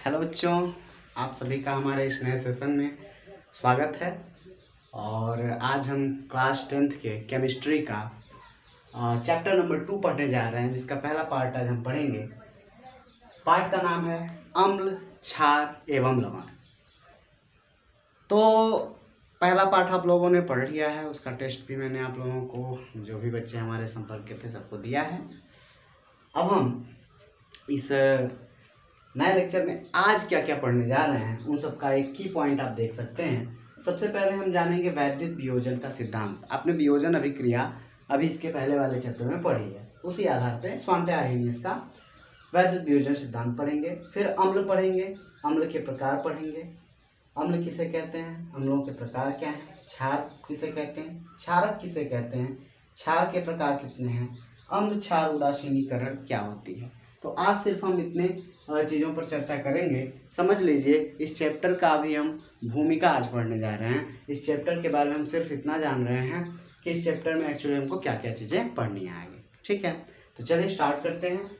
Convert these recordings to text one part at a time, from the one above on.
Hello बच्चों, आप सभी का हमारे इस नए सेशन में स्वागत है। और आज हम क्लास 10th के केमिस्ट्री का चैप्टर नंबर 2 पढ़ने जा रहे हैं, जिसका पहला पार्ट आज हम पढ़ेंगे। पार्ट का नाम है अम्ल, क्षार एवं लवण। तो पहला पार्ट आप लोगों ने पढ़ लिया है, उसका टेस्ट भी मैंने आप लोगों को, जो भी बच्चे हमारे संपर्क के थे, सबको दिया है। अब हम इस नए लेक्चर में आज क्या क्या पढ़ने जा रहे हैं, उन सब का एक की पॉइंट आप देख सकते हैं। सबसे पहले हम जानेंगे वैद्युत वियोजन का सिद्धांत। आपने वियोजन अभिक्रिया अभी इसके पहले वाले चैप्टर में पढ़ी है, उसी आधार पे स्वांटे आर्हेनियस का वैद्युत वियोजन सिद्धांत पढ़ेंगे। फिर अम्ल पढ़ेंगे, अम्ल के प्रकार पढ़ेंगे। अम्ल किसे कहते हैं, अम्लों के प्रकार क्या हैं, क्षार किसे कहते हैं, क्षारक किसे कहते हैं, क्षार के प्रकार कितने हैं, अम्ल क्षार उदासीनीकरण क्या होती है। तो आज सिर्फ हम इतने चीज़ों पर चर्चा करेंगे। समझ लीजिए, इस चैप्टर का अभी हम भूमिका आज पढ़ने जा रहे हैं। इस चैप्टर के बारे में हम सिर्फ इतना जान रहे हैं कि इस चैप्टर में एक्चुअली हमको क्या क्या चीज़ें पढ़नी आएंगी। ठीक है, तो चलिए स्टार्ट करते हैं।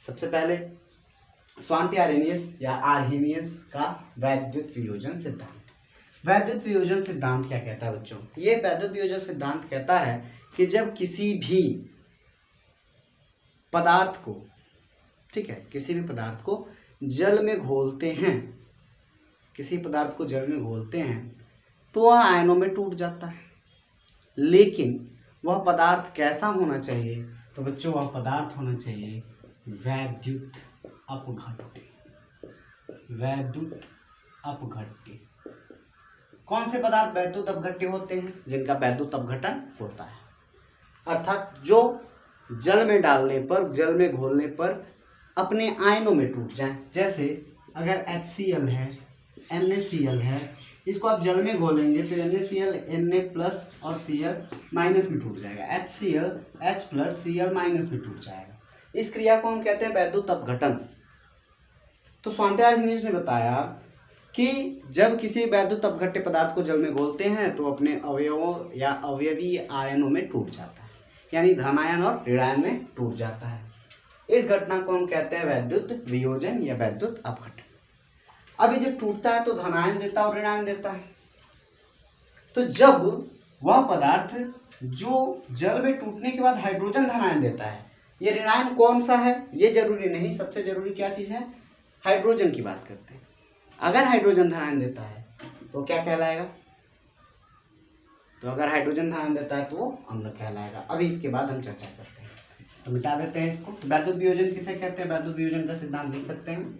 सबसे पहले स्वांटे आर्हेनियस या आर्हेनियस का वैद्युत वियोजन सिद्धांत। वैद्युत वियोजन सिद्धांत क्या कहता है बच्चों? ये वैद्युत वियोजन सिद्धांत कहता है कि जब किसी भी पदार्थ को, ठीक है, किसी भी पदार्थ को जल में घोलते हैं, किसी पदार्थ को जल में घोलते हैं तो वह आयनों में टूट जाता है। लेकिन वह पदार्थ कैसा होना चाहिए? तो बच्चों, वह पदार्थ होना चाहिए वैद्युत अपघट्य। वैद्युत अपघट्य। कौन से पदार्थ वैद्युत अपघट्य होते हैं? जिनका वैद्युत अपघटन होता है, अर्थात जो जल में डालने पर, जल में घोलने पर अपने आयनों में टूट जाए। जैसे अगर HCl है, NaCl है, इसको आप जल में घोलेंगे तो NaCl Na+ और Cl- में टूट जाएगा, HCl H+ Cl- में टूट जाएगा। इस क्रिया को हम कहते हैं वैद्युत अपघटन। तो स्वांटे आर्हेनियस ने बताया कि जब किसी वैद्युत अपघट्य पदार्थ को जल में घोलते हैं तो अपने अवयवों या अवयवीय आयनों में टूट जाता है, यानी धनायन और ऋणायन में टूट जाता है। इस घटना को हम कहते हैं वैद्युत वियोजन या वैद्युत अपघटन। अभी जब टूटता है तो धनायन देता है और ऋणायन देता है। तो जब वह पदार्थ जो जल में टूटने के बाद हाइड्रोजन धनायन देता है, ये ऋणायन कौन सा है ये जरूरी नहीं, सबसे जरूरी क्या चीज है, हाइड्रोजन की बात करते हैं। अगर हाइड्रोजन धनायन देता है तो क्या कहलाएगा? तो अगर हाइड्रोजन धनायन देता है तो वो अम्ल कहलाएगा। अभी इसके बाद हम चर्चा करते हैं, तो मिटा देते हैं इसको। वैद्युत वियोजन किसे कहते हैं? वैद्युत वियोजन का सिद्धांत लिख सकते हैं।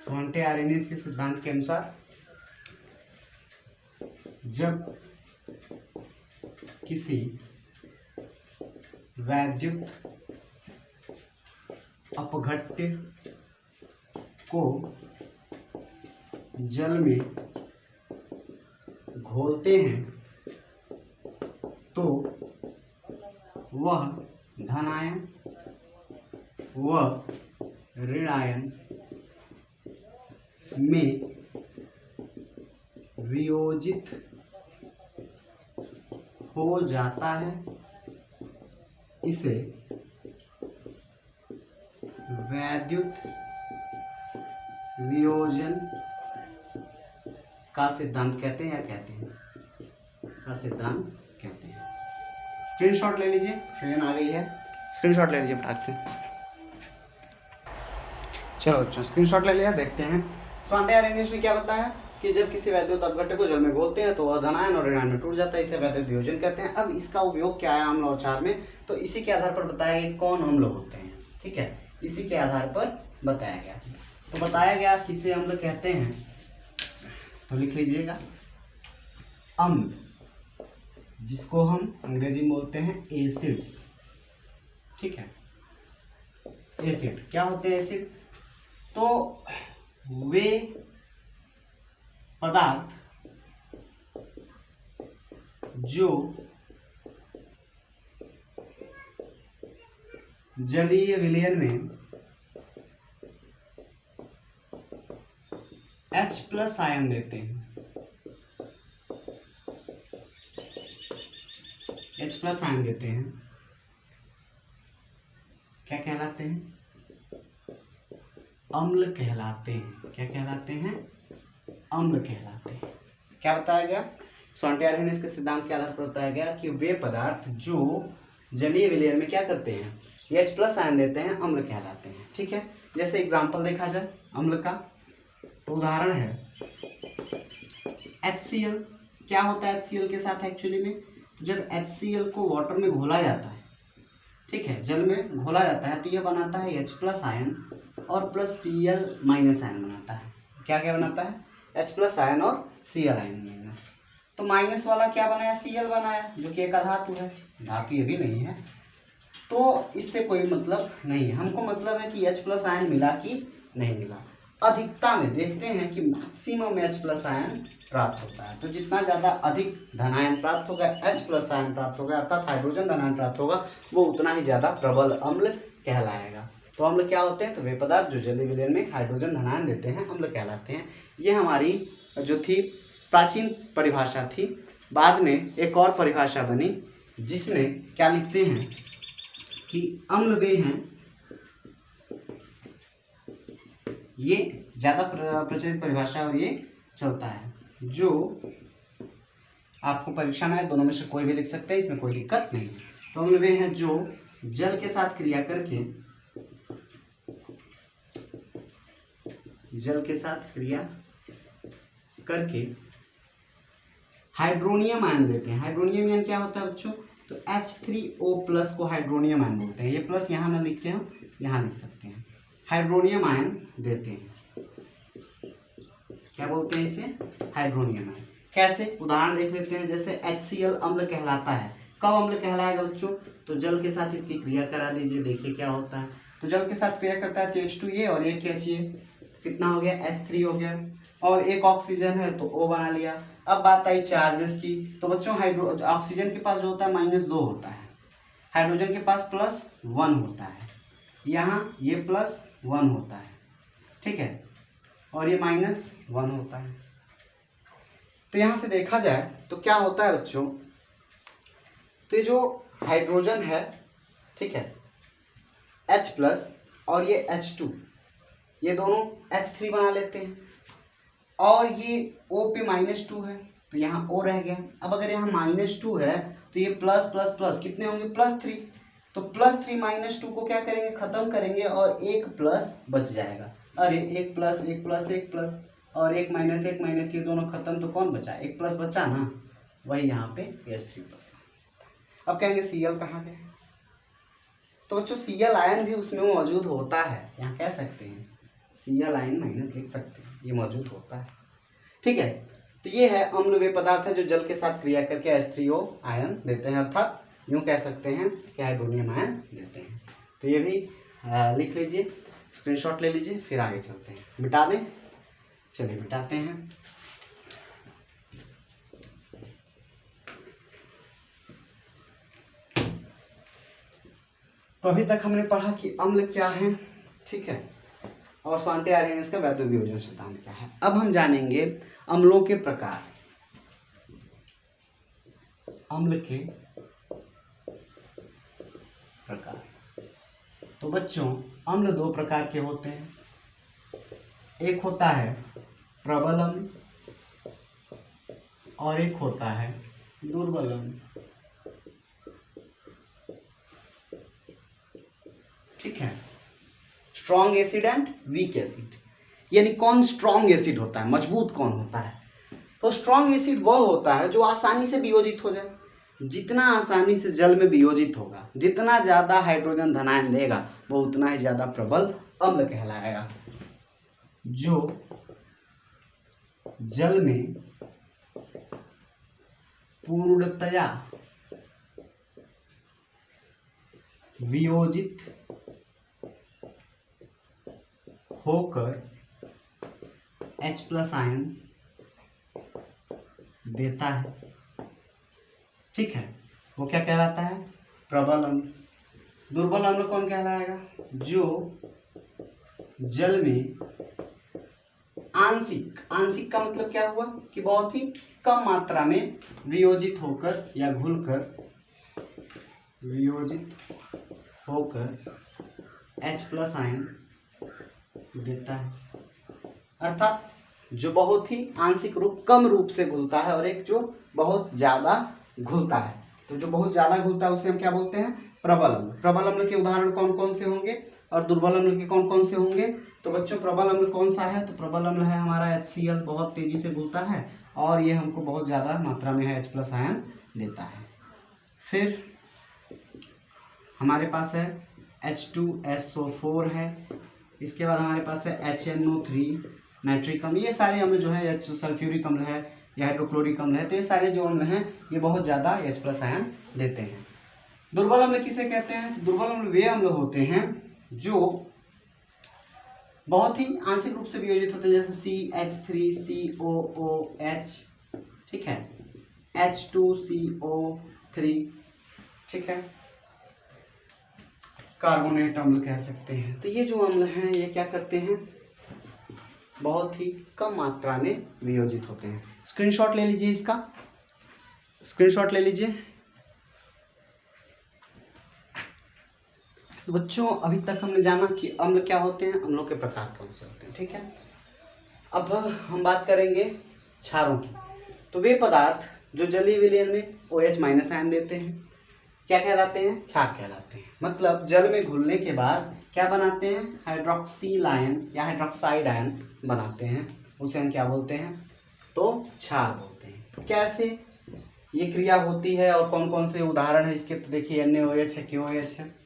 स्वांटे आर्हेनियस के सिद्धांत के अनुसार जब किसी वैद्युत अपघट्य को जल में घोलते हैं तो वह धनायन व ऋणायन में वियोजित हो जाता है। इसे वैद्युत वियोजन का सिद्धांत कहते हैं, या कहते हैं का सिद्धांत कहते हैं। स्क्रीनशॉट ले लीजिए, ट्रेन आ गई है, स्क्रीनशॉट ले लीजिए फटाक से। चलो अच्छा, स्क्रीनशॉट ले लिया। देखते हैं स्वांटे आर्हेनियस ने क्या बताया कि जब किसी वैद्युत अपघट्य को जल में घोलते हैं तो वह धनायन और ऋणायन में टूट जाता है, इसे वैद्युत वियोजन कहते हैं। अब इसका उपयोग क्या है अम्ल और क्षार में, तो इसी के आधार पर बताया कि कौन अम्ल होते हैं। ठीक है, इसी के आधार पर बताया गया। तो बताया गया किसे अम्ल कहते हैं, तो लिख लीजिएगा अम्ल, जिसको हम अंग्रेजी में बोलते हैं एसिड्स। ठीक है, एसिड क्या होते हैं? एसिड तो वे पदार्थ जो जलीय विलयन में H प्लस आयन देते हैं, H प्लस आयन देते हैं, क्या कहलाते हैं? अम्ल कहलाते हैं। क्या कहलाते हैं? अम्ल कहलाते हैं। क्या बताया गया? स्वॉन्टे आर्हेनियस के सिद्धांत के आधार पर बताया गया कि वे पदार्थ जो जलीय विलयन में क्या करते हैं, H प्लस आयन देते हैं, अम्ल कहलाते हैं। ठीक है, जैसे एग्जाम्पल देखा जाए अम्ल का, तो उदाहरण है HCl। क्या होता है HCl के साथ एक्चुअली में? तो जब HCl को वाटर में घोला जाता है, ठीक है, जल में घोला जाता है, तो यह बनाता है H प्लस आयन और प्लस Cl माइनस आयन बनाता है। क्या क्या बनाता है? H प्लस आयन और Cl आयन माइनस। तो माइनस वाला क्या बनाया? Cl बनाया, जो कि एक अधातु है, धातु ये भी नहीं है, तो इससे कोई मतलब नहीं है। हमको मतलब है कि H प्लस आयन मिला कि नहीं मिला। अधिकता में देखते हैं कि मैक्सिमम H प्लस आयन प्राप्त होता है। तो जितना ज़्यादा अधिक धनायन प्राप्त होगा, H प्लस आयन प्राप्त होगा, अर्थात हाइड्रोजन धनायन प्राप्त होगा, वो उतना ही ज़्यादा प्रबल अम्ल कहलाएगा। तो अम्ल क्या होते हैं? तो वे पदार्थ जो जलीय विलयन में हाइड्रोजन धनायन देते हैं, अम्ल कहलाते हैं। ये हमारी जो थी प्राचीन परिभाषा थी। बाद में एक और परिभाषा बनी जिसमें क्या लिखते हैं कि अम्ल वे हैं, ये ज़्यादा प्रचलित परिभाषा और ये चलता है, जो आपको परीक्षा में दोनों में से कोई भी लिख सकते हैं, इसमें कोई दिक्कत नहीं। तो अम्ल वे हैं जो जल के साथ क्रिया करके, जल के साथ क्रिया करके हाइड्रोनियम आयन देते हैं। हाइड्रोनियम आयन क्या होता है बच्चों? तो H3O+ को हाइड्रोनियम आयन बोलते हैं। ये प्लस यहाँ ना लिखते हो, यहाँ लिख सकते हैं। हाइड्रोनियम आयन देते हैं, क्या बोलते हैं इसे? Hydronium ion. कैसे? उदाहरण देख लेते हैं। जैसे HCl अम्ल कहलाता है। कब अम्ल कहलाएगा बच्चों? तो जल के साथ इसकी क्रिया करा दीजिए, देखिए क्या होता है। तो जल के साथ क्रिया करता है तो H2 और एक H, कितना हो गया? H3 हो गया, और एक ऑक्सीजन है तो O बना लिया। अब बात आई चार्जेस की। तो बच्चों ऑक्सीजन के पास जो होता है -2 होता है, हाइड्रोजन के पास +1 होता है, यहाँ ये +1 होता है, ठीक है, और ये -1 होता है। तो यहाँ से देखा जाए तो क्या होता है बच्चों? तो ये जो हाइड्रोजन है, ठीक है, H+ और ये H2, ये दोनों H3 बना लेते हैं, और ये O पे -2 है तो यहाँ O रह गया। अब अगर यहाँ -2 है तो ये प्लस प्लस प्लस कितने होंगे? +3। तो +3 -2 को क्या करेंगे? खत्म करेंगे और एक प्लस बच जाएगा। अरे एक प्लस एक प्लस एक प्लस और एक माइनस ये दोनों खत्म, तो कौन बचा? एक प्लस बचा ना, वही यहाँ पे H3+। अब कहेंगे Cl कहाँ गया? तो बच्चों Cl आयन भी उसमें मौजूद होता है, यहाँ कह सकते हैं Cl आयन माइनस लिख सकते हैं, ये मौजूद होता है, ठीक है। तो ये है अम्ल वे पदार्थ है जो जल के साथ क्रिया करके H3O आयन देते हैं, अर्थात यूँ कह सकते हैं कि हाइड्रोनियम आयन देते हैं। तो ये भी लिख लीजिए, स्क्रीनशॉट ले लीजिए, फिर आगे चलते हैं। मिटा दें? चलिए मिटाते हैं। तो अभी तक हमने पढ़ा कि अम्ल क्या है, ठीक है, और स्वॉन्टे आर्हेनियस का वैद्युत वियोजन सिद्धांत क्या है। अब हम जानेंगे अम्लों के प्रकार। अम्ल के प्रकार। तो बच्चों अम्ल दो प्रकार के होते हैं, एक होता है प्रबल अम्ल और एक होता है दुर्बल अम्ल, ठीक है। Strong acid and weak acid, यानी कौन स्ट्रॉन्ग एसिड होता है, मजबूत कौन होता है? तो स्ट्रॉन्ग एसिड वह होता है जो आसानी से वियोजित हो जाए। जितना आसानी से जल में वियोजित होगा, जितना ज़्यादा हाइड्रोजन धनायन देगा, वो उतना ही ज़्यादा प्रबल अम्ल कहलाएगा। जो जल में पूर्णतया वियोजित होकर H+ आयन देता है, ठीक है, वो क्या कहलाता है? प्रबल अम्ल। दुर्बल अम्ल कौन कहलाएगा? जो जल में आंशिक, आंशिक का मतलब क्या हुआ कि बहुत ही कम मात्रा में वियोजित होकर या घुलकर, वियोजित होकर H+ आयन देता है। अर्थात जो बहुत ही आंशिक रूप कम रूप से घुलता है और एक जो बहुत ज्यादा घुलता है। तो जो बहुत ज्यादा घुलता है उसे हम क्या बोलते हैं? प्रबल अम्ल। प्रबल अम्ल के उदाहरण कौन कौन से होंगे और दुर्बल अम्ल के कौन कौन से होंगे? तो बच्चों प्रबल अम्ल कौन सा है? तो प्रबल अम्ल है हमारा HCl, बहुत तेजी से घुलता है और ये हमको बहुत ज्यादा मात्रा में H+ आयन देता है। फिर हमारे पास है H2SO4 है, इसके बाद हमारे पास है HNO3 नाइट्रिक अम्ल। ये सारे अम्ल जो है, सल्फ्यूरिक अम्ल है या हाइड्रोक्लोरिक अम्ल है, तो ये सारे जो अम्ल हैं ये बहुत ज़्यादा H+ आयन देते हैं। दुर्बल अम्ल किसे कहते हैं? तो दुर्बल अम्ल वे अम्ल होते हैं जो बहुत ही आंशिक रूप से वियोजित होते हैं, जैसे CH3COOH, ठीक है, H2CO3, ठीक है, कार्बोनेट अम्ल कह सकते हैं। तो ये जो अम्ल हैं ये क्या करते हैं? बहुत ही कम मात्रा में वियोजित होते हैं। स्क्रीनशॉट ले लीजिए, इसका स्क्रीनशॉट ले लीजिए। तो बच्चों अभी तक हमने जाना कि अम्ल क्या होते हैं, अम्लों के प्रकार कौन से होते हैं, ठीक है। अब हम बात करेंगे क्षारों की। तो वे पदार्थ जो जलीय विलयन में OH- आयन देते हैं क्या कहलाते हैं? क्षार कहलाते हैं। मतलब जल में घुलने के बाद क्या बनाते हैं? हाइड्रोक्सिल आयन या हाइड्रोक्साइड आयन बनाते हैं, उसे हम क्या बोलते हैं? तो क्षार बोलते हैं। कैसे ये क्रिया होती है और कौन कौन से उदाहरण है इसके? तो देखिए NaOH है, KOH है,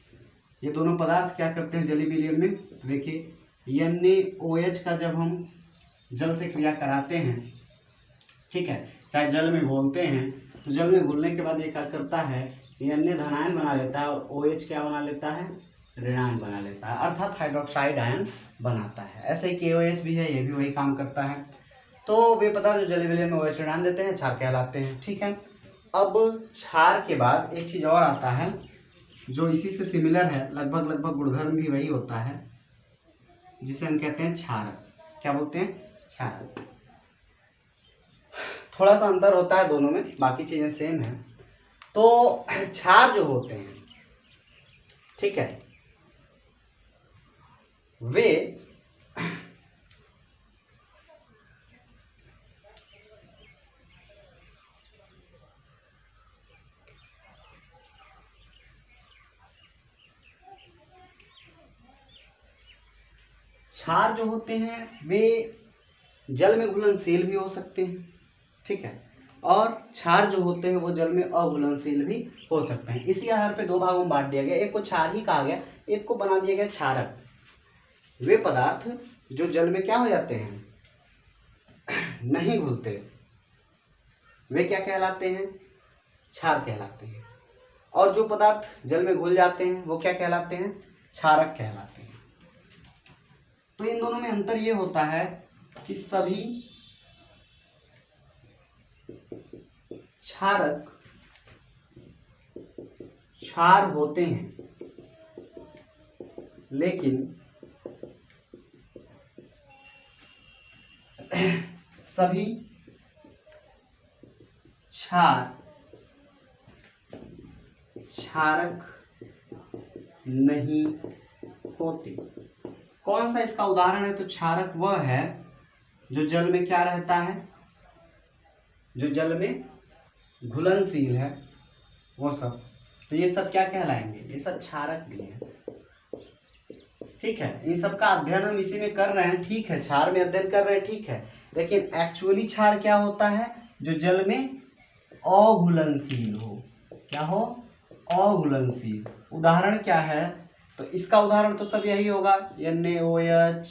ये दोनों पदार्थ क्या करते हैं जलीय विलयन में? देखिए NaOH का जब हम जल से क्रिया कराते हैं, ठीक है, चाहे जल में घोलते हैं, तो जल में घुलने के बाद ये क्या करता है? Na धनायन बना लेता है और OH क्या बना लेता है? ऋणायन बना लेता है, अर्थात हाइड्रोक्साइड आयन बनाता है। ऐसे ही KOH भी है, ये भी वही काम करता है। तो वे पदार्थ जो जलीय विलयन में OH ऋणायन देते हैं क्षार कहलाते हैं, ठीक है। अब क्षार के बाद एक चीज और आता है जो इसी से सिमिलर है, लगभग लगभग गुणधर्म भी वही होता है, जिसे हम कहते हैं क्षारक। क्या बोलते हैं? क्षारक। थोड़ा सा अंतर होता है दोनों में, बाकी चीजें सेम है। तो क्षार जो होते हैं, ठीक है, वे क्षार जो होते हैं वे जल में घुलनशील भी हो सकते हैं, ठीक है, और क्षार जो होते हैं वो जल में अघुलनशील भी हो सकते हैं। इसी आधार पे दो भागों में बांट दिया गया, एक को क्षार ही कहा गया, एक को बना दिया गया क्षारक। वे पदार्थ जो जल में क्या हो जाते हैं? नहीं घुलते, वे क्या कहलाते हैं? क्षार कहलाते हैं। और जो पदार्थ जल में घुल जाते हैं वो क्या कहलाते हैं? क्षारक कहलाते हैं। तो इन दोनों में अंतर ये होता है कि सभी क्षारक क्षार होते हैं, लेकिन सभी क्षार क्षारक नहीं होते। कौन सा इसका उदाहरण है? तो क्षारक वह है जो जल में क्या रहता है? जो जल में घुलनशील है, वो सब। तो ये सब क्या कहलाएंगे? ये सब क्षारक भी है, ठीक है। इन सब का अध्ययन हम इसी में कर रहे हैं, ठीक है, क्षार में अध्ययन कर रहे हैं, ठीक है, लेकिन एक्चुअली क्षार क्या होता है? जो जल में अघुलनशील हो। क्या हो? अघुलनशील। उदाहरण क्या है? तो इसका उदाहरण तो सब यही होगा, NaOH,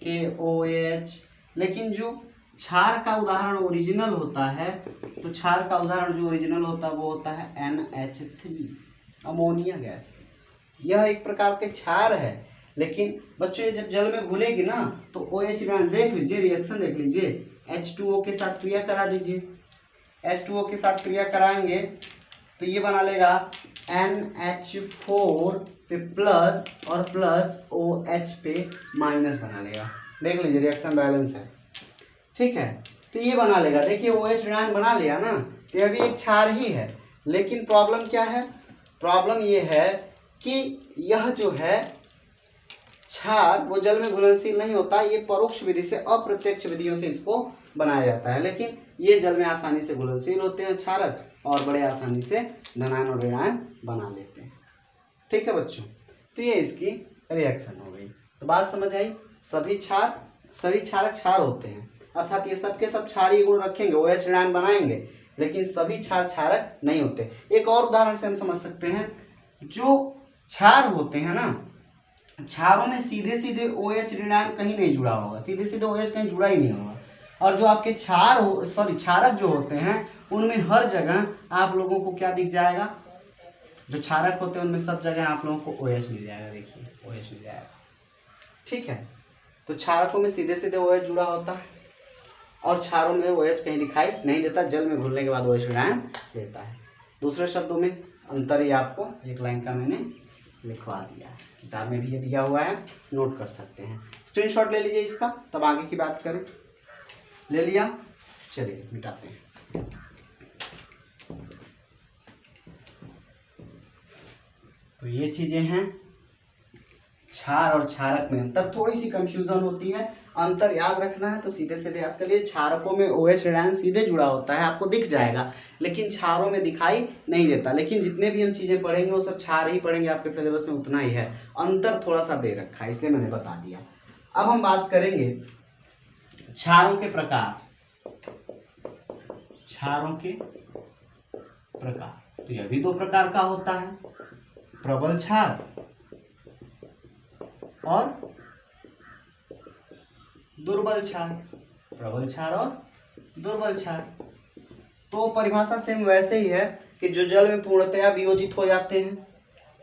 KOH, लेकिन जो क्षार का उदाहरण ओरिजिनल होता है, तो क्षार का उदाहरण जो ओरिजिनल होता है वो होता है NH3, अमोनिया गैस। यह एक प्रकार के क्षार है, लेकिन बच्चों जब जल में घुलेगी ना तो OH ऋणायन, देख लीजिए रिएक्शन देख लीजिए, H2O के साथ क्रिया करा दीजिए। H2O के साथ क्रिया कराएंगे तो ये बना लेगा NH4 पे प्लस और प्लस OH पे माइनस बना लेगा। देख लीजिए रिएक्शन बैलेंस है, ठीक है। तो ये बना लेगा, देखिए OH ऋणायन बना लिया ना, तो ये भी एक क्षार ही है। लेकिन प्रॉब्लम क्या है, प्रॉब्लम ये है कि यह जो है क्षार वो जल में घुलनशील नहीं होता, ये परोक्ष विधि से, अप्रत्यक्ष विधियों से इसको बनाया जाता है। लेकिन ये जल में आसानी से घुलनशील होते हैं क्षारक, और बड़े आसानी से धनायन और ऋणायन बना लेते हैं। ठीक है बच्चों, तो ये इसकी रिएक्शन हो गई। तो बात समझ आई, सभी क्षारक क्षार होते हैं, अर्थात ये सब के सब क्षारीय गुण रखेंगे, OH ऋणायन बनाएंगे, लेकिन सभी क्षार क्षारक नहीं होते। एक और उदाहरण से हम समझ सकते हैं, जो क्षार होते हैं ना, क्षारों में सीधे सीधे OH ऋणायन कहीं नहीं जुड़ा होगा, सीधे सीधे OH कहीं जुड़ा ही नहीं होगा। और जो आपके क्षारक जो होते हैं उनमें हर जगह आप लोगों को क्या दिख जाएगा, जो क्षारक होते हैं उनमें सब जगह आप लोगों को OH मिल जाएगा। देखिए OH मिल जाएगा, ठीक है। तो क्षारकों में सीधे सीधे OH जुड़ा होता है, और क्षारों में OH कहीं दिखाई नहीं देता, जल में घुलने के बाद OH ऋणायन देता है। दूसरे शब्दों में अंतर ही आपको एक लाइन का मैंने लिखवा दिया है, किताब में भी ये दिया हुआ है, नोट कर सकते हैं। स्क्रीनशॉट ले लीजिए इसका, तब आगे की बात करें। ले लिया, चलिए मिटाते हैं। तो ये चीजें हैं, क्षार और क्षारक में अंतर, थोड़ी सी कंफ्यूजन होती है, अंतर याद रखना है तो सीधे सीधे याद कर लिए। क्षारकों में OH ऋणायन सीधे जुड़ा होता है, आपको दिख जाएगा, लेकिन क्षारों में दिखाई नहीं देता। लेकिन जितने भी हम चीजें पढ़ेंगे वो सब क्षार ही पढ़ेंगे, आपके सिलेबस में उतना ही है, अंतर थोड़ा सा दे रखा है, इसलिए मैंने बता दिया। अब हम बात करेंगे क्षारों के प्रकार। क्षारों के प्रकार, तो यह भी दो प्रकार का होता है, प्रबल क्षार और दुर्बल क्षार। प्रबल क्षार और दुर्बल क्षार, तो परिभाषा सेम वैसे ही है कि जो जल में पूर्णतया वियोजित हो जाते हैं,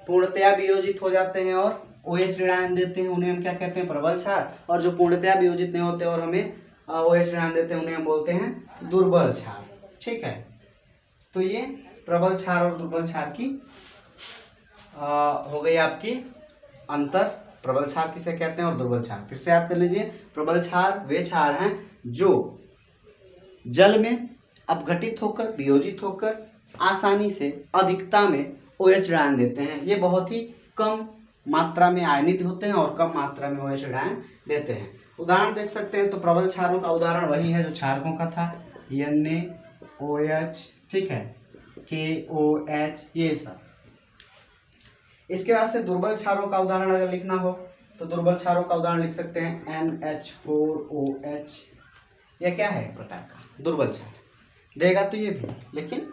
पूर्णतया वियोजित हो जाते हैं और OH ऋणायन देते हैं, उन्हें हम क्या कहते हैं, प्रबल क्षार। और जो पूर्णतया वियोजित नहीं होते और हमें OH ऋणायन देते हैं, उन्हें हम बोलते हैं दुर्बल क्षार। ठीक है, तो ये प्रबल क्षार और दुर्बल क्षार की हो गई आपकी अंतर। प्रबल क्षार किसे कहते हैं और दुर्बल क्षार, फिर से याद कर लीजिए। प्रबल क्षार वे क्षार हैं जो जल में अपघटित होकर, वियोजित होकर आसानी से अधिकता में OH ऋणायन देते हैं। ये बहुत ही कम मात्रा में आयनित होते हैं और कम मात्रा में OH ऋणायन देते हैं। उदाहरण देख सकते हैं, तो प्रबल क्षारों का उदाहरण वही है जो क्षारकों का था, NaOH, ठीक है, KOH, ये सब। इसके बाद से दुर्बल क्षारों का उदाहरण अगर लिखना हो तो दुर्बल क्षारों का उदाहरण लिख सकते हैं NH4OH। यह क्या है, एक प्रकार का दुर्बल क्षार, देगा तो ये भी, लेकिन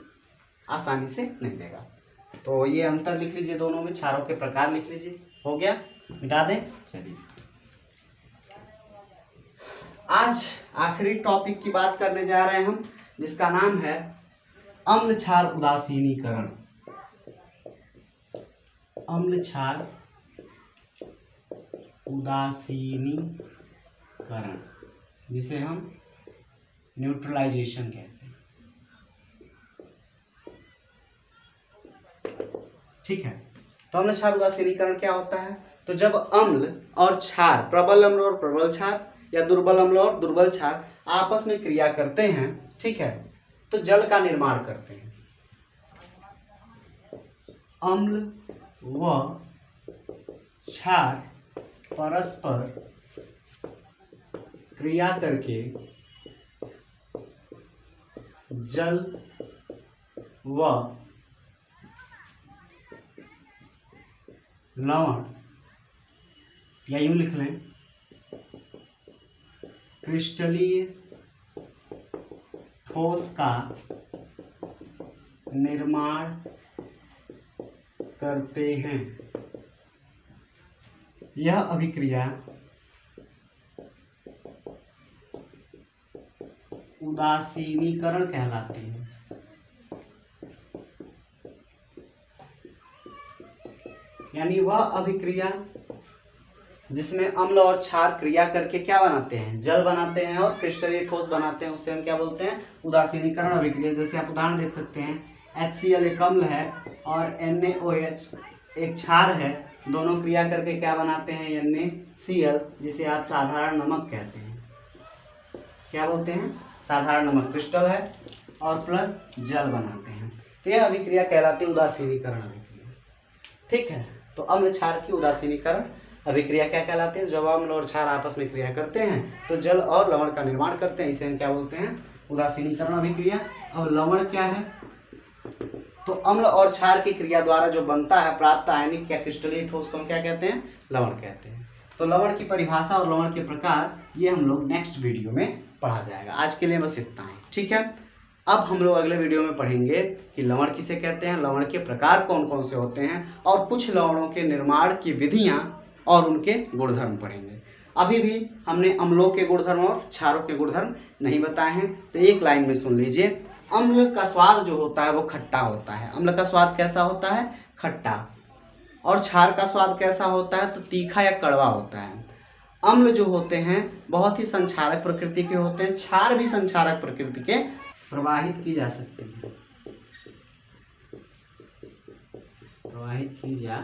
आसानी से नहीं देगा। तो ये अंतर लिख लीजिए दोनों में, क्षारों के प्रकार लिख लीजिए। हो गया, मिटा दें। चलिए आज आखिरी टॉपिक की बात करने जा रहे हैं हम, जिसका नाम है अम्ल क्षार उदासीनीकरण। अम्ल क्षार उदासीनीकरण, जिसे हम न्यूट्रलाइजेशन कहते हैं। ठीक है, तो अम्ल क्षार उदासीनीकरण क्या होता है, तो जब अम्ल और क्षार, प्रबल अम्ल और प्रबल क्षार या दुर्बल अम्ल और दुर्बल क्षार आपस में क्रिया करते हैं, ठीक है, तो जल का निर्माण करते हैं। अम्ल व क्षार परस्पर क्रिया करके जल व लवण, या यूं लिख लें, क्रिस्टलीय ठोस का निर्माण करते हैं। यह अभिक्रिया उदासीनीकरण कहलाती है। यानी वह अभिक्रिया जिसमें अम्ल और क्षार क्रिया करके क्या बनाते हैं, जल बनाते हैं और क्रिस्टलीय ठोस बनाते हैं, उसे हम क्या बोलते हैं, उदासीनीकरण अभिक्रिया। जैसे आप उदाहरण देख सकते हैं, HCl एक अम्ल है और NaOH एक क्षार है, दोनों क्रिया करके क्या बनाते हैं, NaCl, जिसे आप साधारण नमक कहते हैं। क्या बोलते हैं, साधारण नमक क्रिस्टल है और प्लस जल बनाते हैं। तो यह अभिक्रिया कहलाती है उदासीनीकरण अभिक्रिया। ठीक है, तो अम्ल क्षार की उदासीनीकरण अभिक्रिया क्या कहलाती है, जब अम्ल और क्षार आपस में क्रिया करते हैं तो जल और लवण का निर्माण करते हैं, इसे हम क्या बोलते हैं, उदासीनीकरण अभिक्रिया। अब लवण क्या है, तो अम्ल और क्षार की क्रिया द्वारा जो बनता है प्राप्त आयनिक या क्रिस्टलीय ठोस को हम क्या कहते हैं, लवण कहते हैं। तो लवण की परिभाषा और लवण के प्रकार ये हम लोग नेक्स्ट वीडियो में पढ़ा जाएगा। आज के लिए बस इतना ही। ठीक है, अब हम लोग अगले वीडियो में पढ़ेंगे कि लवण किसे कहते हैं, लवण के प्रकार कौन कौन से होते हैं और कुछ लवणों के निर्माण की विधियां और उनके गुणधर्म पढ़ेंगे। अभी भी हमने अम्लों के गुणधर्म और क्षारों के गुणधर्म नहीं बताए हैं, तो एक लाइन में सुन लीजिए। अम्ल का स्वाद जो होता है वो खट्टा होता है। अम्ल का स्वाद कैसा होता है, खट्टा। और क्षार का स्वाद कैसा होता है, तो तीखा या कड़वा होता है। अम्ल जो होते हैं बहुत ही संक्षारक प्रकृति के होते हैं, क्षार भी संक्षारक प्रकृति के, प्रवाहित की जा सकती है, प्रवाहित की जा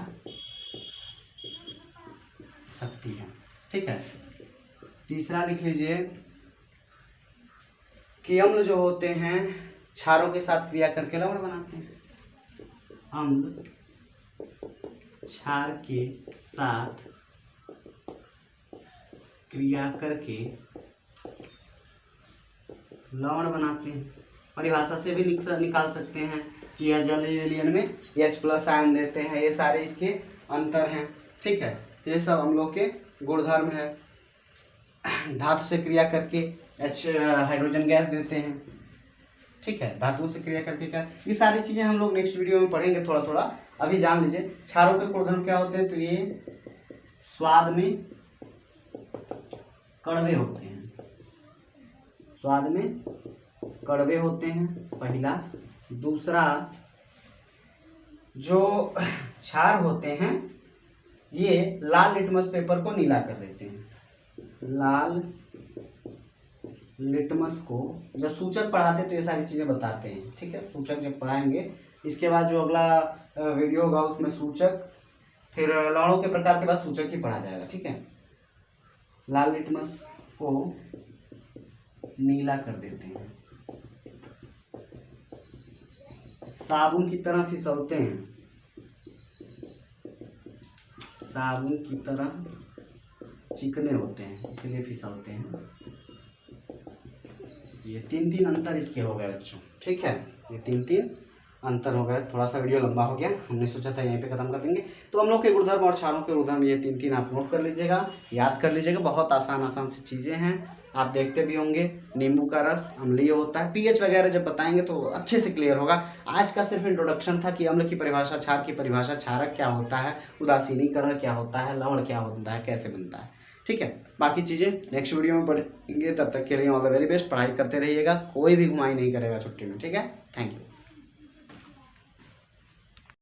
सकती है। ठीक है, तीसरा लिख लीजिए कि अम्ल जो होते हैं क्षारों के साथ क्रिया करके लवण बनाते हैं। अम्ल क्षार के साथ क्रिया करके लवण बनाते हैं। परिभाषा से भी निकाल सकते हैं कि यह जलीय विलयन में H+ आयन देते हैं, ये सारे इसके अंतर हैं। ठीक है, तो ये सब अम्लों के गुणधर्म है। धातु से क्रिया करके हाइड्रोजन गैस देते हैं। ठीक है, धातुओं से क्रिया करके क्या, ये सारी चीजें हम लोग नेक्स्ट वीडियो में पढ़ेंगे थोड़ा थोड़ा। अभी जान लीजिए क्षारों के गुणधर्म क्या होते हैं, तो ये स्वाद में कड़वे होते हैं, स्वाद में कड़वे होते हैं, पहला। दूसरा, जो क्षार होते हैं ये लाल लिटमस पेपर को नीला कर देते हैं। लाल लिटमस को जब सूचक पढ़ाते हैं तो ये सारी चीज़ें बताते हैं। ठीक है, सूचक जब पढ़ाएंगे, इसके बाद जो अगला वीडियो होगा उसमें सूचक, फिर लवणों के प्रकार के बाद सूचक ही पढ़ा जाएगा। ठीक है, लाल लिटमस को नीला कर देते हैं, साबुन की तरह फिसलते हैं, साबुन की तरह चिकने होते हैं इसलिए फिसलते हैं। ये तीन अंतर इसके हो गए बच्चों। ठीक है, ये तीन अंतर हो गए। थोड़ा सा वीडियो लंबा हो गया, हमने सोचा था यहीं पे खत्म कर देंगे। तो अम्लों के गुणधर्म और क्षारों के गुणधर्म ये तीन आप नोट कर लीजिएगा, याद कर लीजिएगा। बहुत आसान सी चीज़ें हैं, आप देखते भी होंगे। नींबू का रस अम्लीय होता है, पीएच वगैरह जब बताएंगे तो अच्छे से क्लियर होगा। आज का सिर्फ इंट्रोडक्शन था कि अम्ल की परिभाषा, क्षार की परिभाषा, क्षारक क्या होता है, उदासीनीकरण क्या होता है, लवण क्या होता है, कैसे बनता है। ठीक है, बाकी चीज़ें नेक्स्ट वीडियो में पढ़ेंगे। तब तक के लिए ऑल द वेरी बेस्ट। पढ़ाई करते रहिएगा, कोई भी घुमाई नहीं करेगा छुट्टी में। ठीक है, थैंक यू।